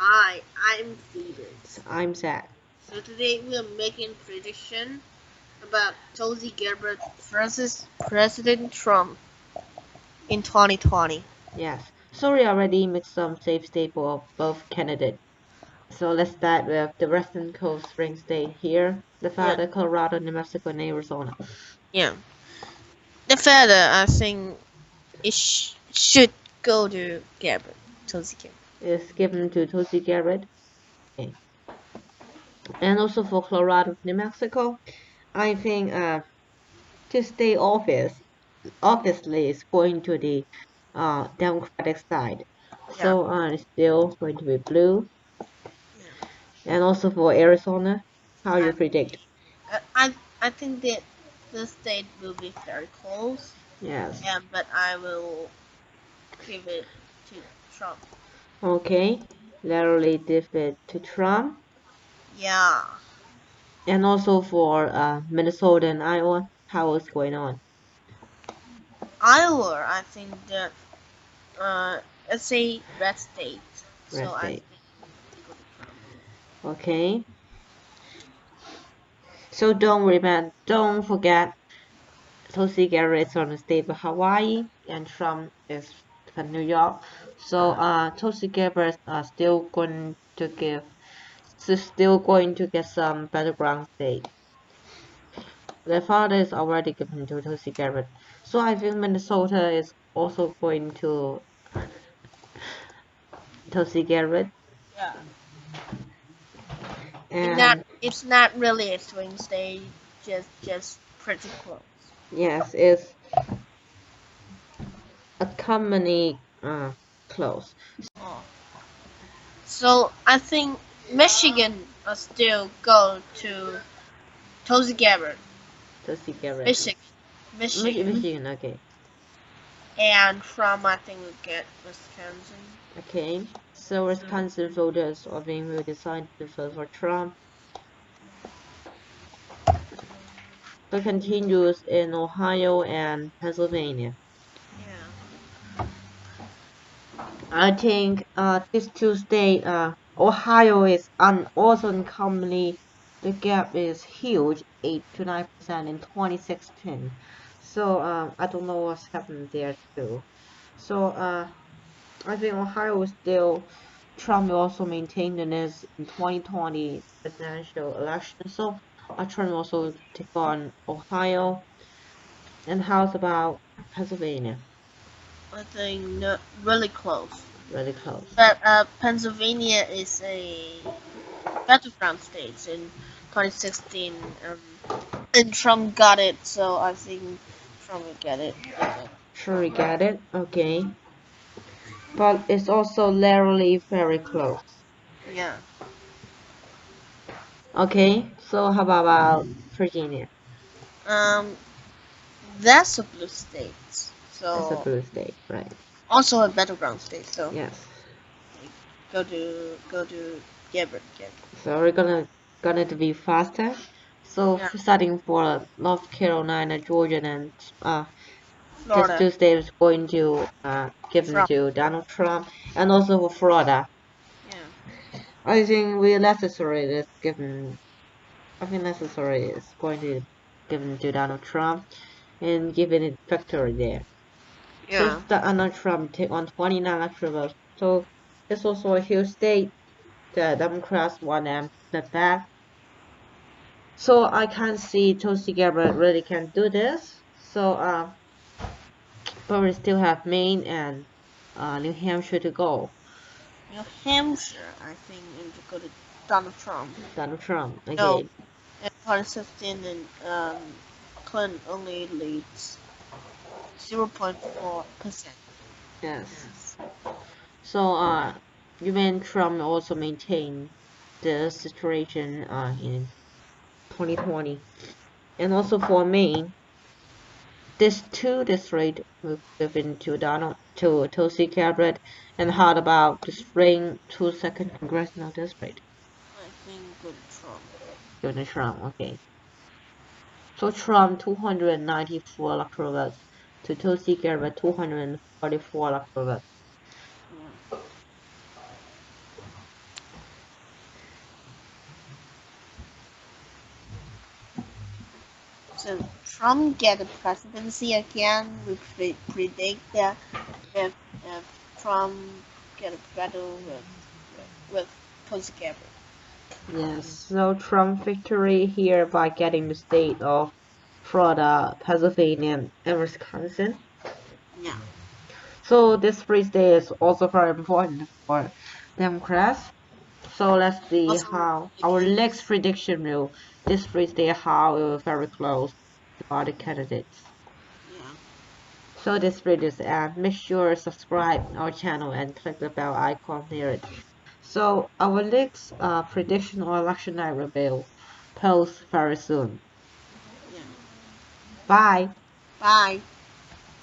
Hi, I'm Phoebus. I'm sad. So today we are making prediction about Tulsi Gabbard versus President Trump in 2020. Yes. Sorry already mixed some safe staple of both candidates. So let's start with the Western Coast swing state here. Yeah, Nevada, Colorado, New Mexico, and Arizona. yeah. The further I think it should go to Gabbard, Tulsi Gabbard. Is given to Tulsi Gabbard. Okay. And also for Colorado, New Mexico, I think to stay office obviously is going to the Democratic side. Yeah, So it's still going to be blue. yeah. And also for Arizona, how you And predict? I think that the state will be very close. Yes. Yeah, but I will give it to Trump. Okay. Laterally defeat to Trump. Yeah. And also for Minnesota and Iowa, how is going on? Iowa, I think that it's a red state, so Red I state. think we go to Trump. Okay. So don't forget, Tulsi Gabbard is from the state of Hawaii, and Trump is from New York. So Tulsi Gabbard are still going to get some battleground state. Their father is already given to Tulsi Gabbard. So I think Minnesota is also going to Tulsi Gabbard. Yeah, And it's not really a swing state, just pretty close. yes, it's a company close. Oh, so I think Michigan will still go to Tulsi Gabbard. Tulsi Gabbard. Michigan, Michigan, Michigan, okay. and from I think we get Wisconsin. Okay. So So Wisconsin voters are being will decide to vote for Trump. So continues in Ohio and Pennsylvania. yeah, I think these two states, Ohio is also uncommonly, the gap is huge, 8 to 9% in 2016. So I don't know what's happened there too. So I think Ohio is still, Trump will also maintain in his 2020 presidential election. So Trump also take on Ohio. And how's about Pennsylvania? I think not really close. Really close. But Pennsylvania is a battleground state in 2016, and Trump got it, so I think Trump will get it again. Sure, we get it. Okay. But it's also literally very close. Yeah. Okay. So how about Virginia? Um, that's a blue state, That's a so blue state, right? also a battleground state. So Yes. go to Gabbard. Gabbard. So we're gonna to be faster. So Yeah, starting for North Carolina, Georgia, and uh, this Florida. Tuesday is going to given Trump. to Donald Trump, and also for Florida. Yeah. I think we necessary is given. I think necessary is going to given to Donald Trump and giving it victory there. So Yeah. Donald Trump take on 29 electoral votes. So it's also a huge state. The Democrats won and the back. So I can't see Tulsi Gabbard really can do this. So but we still have Maine and New Hampshire to go. New Hampshire, I think, and to go to Donald Trump. Donald Trump No, again. in 2016, and Clinton only leads 0.4%. Yes. Yes. So you mean Trump also maintain the situation in 2020. And also for Maine, this two district will given to Donald to Tulsi Gabbard, and how about the spring two second congressional district? I think good Trump. Donald Trump, okay. So Trump 294 electoral votes to Tulsi Gabbard 244 electoral votes. Yeah. So Trump get the presidency again. We predict that if Trump get a battle with Tulsi Gabbard. Yes, so Trump victory here by getting the state of Florida, Pennsylvania, and Wisconsin. Yeah. So this free state is also very important for Democrats. So let's see Also how our next against. prediction will this free state how it will very close to other candidates. Yeah. So this video is end. Make sure to subscribe our channel and click the bell icon near it. So our next prediction or election night will post very soon. Yeah. Bye. Bye.